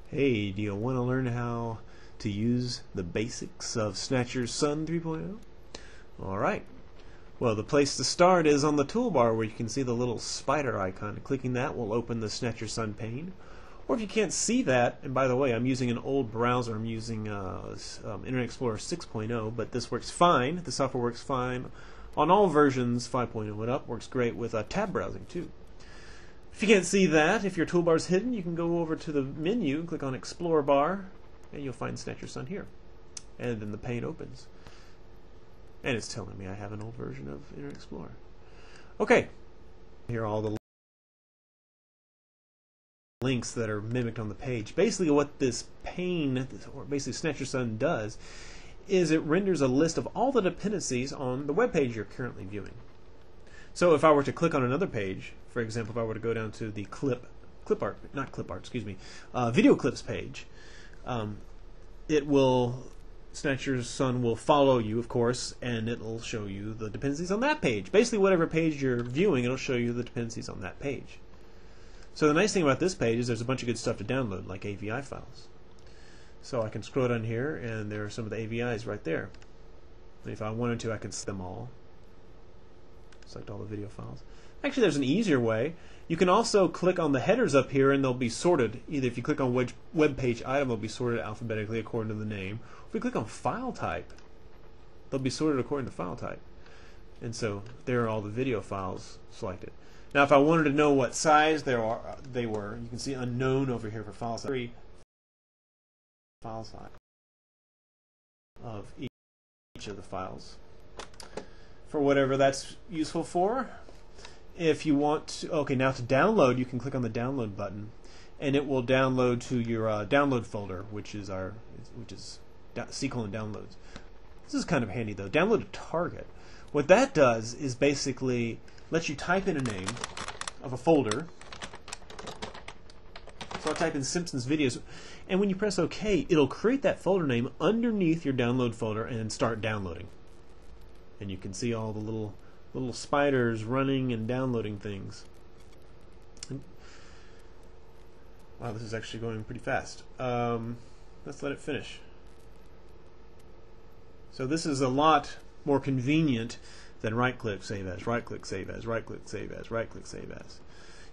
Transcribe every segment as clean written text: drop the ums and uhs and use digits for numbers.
Hey, do you want to learn how to use the basics of Snatcher Son 3.0? Alright. Well, the place to start is on the toolbar where you can see the little spider icon. Clicking that will open the Snatcher Son pane. Or if you can't see that, and by the way, I'm using an old browser. I'm using Internet Explorer 6.0, but this works fine. The software works fine on all versions 5.0 and up. Works great with tab browsing too. If you can't see that, if your toolbar is hidden, you can go over to the menu, click on Explore Bar, and you'll find Snatcher Son here. And then the pane opens. And it's telling me I have an old version of Internet Explorer. Okay. Here are all the links that are mimicked on the page. Basically what this pane, or basically Snatcher Son does, is it renders a list of all the dependencies on the web page you're currently viewing. So if I were to click on another page, for example, if I were to go down to the video clips page, Snatcher Son will follow you, of course, and it'll show you the dependencies on that page. Basically, whatever page you're viewing, it'll show you the dependencies on that page. So the nice thing about this page is there's a bunch of good stuff to download, like AVI files. So I can scroll down here, and there are some of the AVIs right there. And if I wanted to, I could select them all. Select all the video files. Actually, there's an easier way. You can also click on the headers up here and they'll be sorted. Either if you click on web page item, they'll be sorted alphabetically according to the name. If we click on file type, they'll be sorted according to file type. And so there are all the video files selected. Now if I wanted to know what size they were, you can see unknown over here for file size. File size of each of the files, for whatever that's useful for. If you want to, okay, now to download, you can click on the download button, and it will download to your download folder, which is C:\downloads. This is kind of handy though. Download to target. What that does is basically lets you type in a name of a folder. So I'll type in Simpsons videos, and when you press OK, it'll create that folder name underneath your download folder and start downloading. And you can see all the little spiders running and downloading things. Wow, this is actually going pretty fast. Let's let it finish. So this is a lot more convenient than right-click, save as, right-click, save as, right-click, save as, right-click, save as.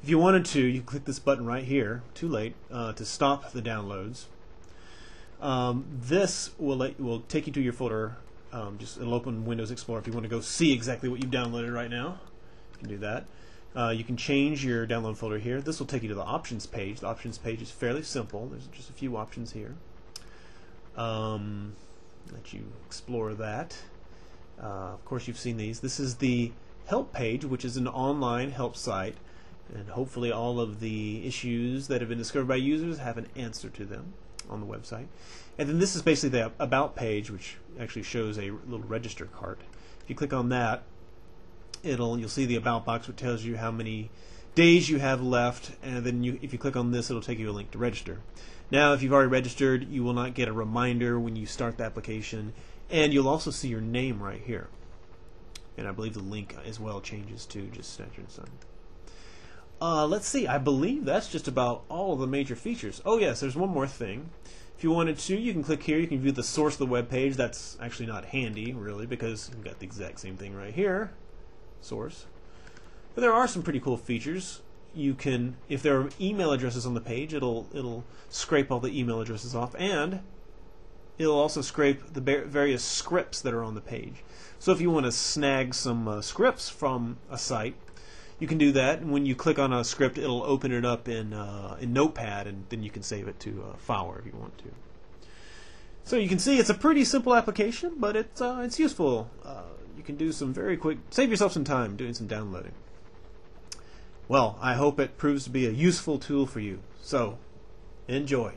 If you wanted to, you click this button right here, too late, to stop the downloads. This will take you to your folder. It'll open Windows Explorer if you want to go see exactly what you've downloaded right now. You can do that. You can change your download folder here. This will take you to the options page. The options page is fairly simple. There's just a few options here. Let you explore that. Of course, you've seen these. This is the help page, which is an online help site, and hopefully all of the issues that have been discovered by users have an answer to them on the website. And then this is basically the About page, which actually shows a little register cart. If you click on that, you'll see the About box, which tells you how many days you have left, and then if you click on this, it'll take you a link to register. Now, if you've already registered, you will not get a reminder when you start the application, and you'll also see your name right here. And I believe the link as well changes to just Snatcher Son. Let's see, I believe that's just about all of the major features. Oh yes, there's one more thing. If you wanted to, you can click here, you can view the source of the web page. That's actually not handy, really, because you've got the exact same thing right here, source. But there are some pretty cool features. You can, if there are email addresses on the page, it'll scrape all the email addresses off, and it'll also scrape the various scripts that are on the page. So if you want to snag some scripts from a site, you can do that, and when you click on a script, it'll open it up in Notepad, and then you can save it to a file wherever you want to. So you can see it's a pretty simple application, but it's useful. You can do some very quick, save yourself some time doing some downloading. Well, I hope it proves to be a useful tool for you. So, enjoy.